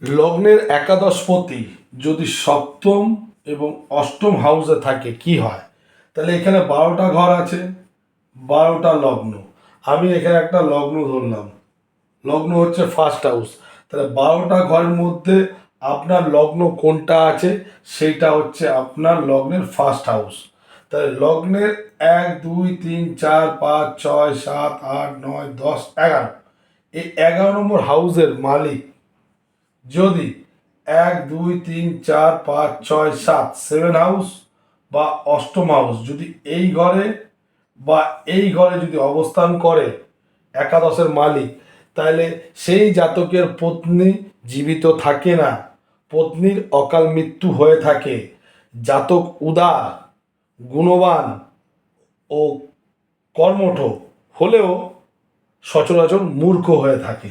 লগ্নের একাদশপতি যদি সপ্তম এবং অষ্টম হাউসে থাকে কি হয়? তাহলে এখানে 12টা ঘর আছে, 12টা লগ্ন। আমি এখানে একটা লগ্ন ধরলাম, লগ্ন হচ্ছে ফার্স্ট হাউস। তাহলে 12টা ঘরের মধ্যে আপনার লগ্ন কোনটা আছে সেইটা হচ্ছে আপনার লগ্নের ফার্স্ট হাউস। তাহলে লগ্নের 1 2 3 4 5 6 7 8 9 10 11, এই 11 নম্বর হাউসের মালিক যদি 1 2 3 4 5 6 7 সেভেন হাউস বা অষ্টম হাউস যদি এই ঘরে যদি অবস্থান করে একাদশের মালিক, তাহলে সেই জাতকের পত্নী জীবিত থাকে না, পত্নীর অকাল মৃত্যু হয়ে থাকে। জাতক উদার, গুণবান ও কর্মঠ হলেও সচরাচর মূর্খ হয়ে থাকে।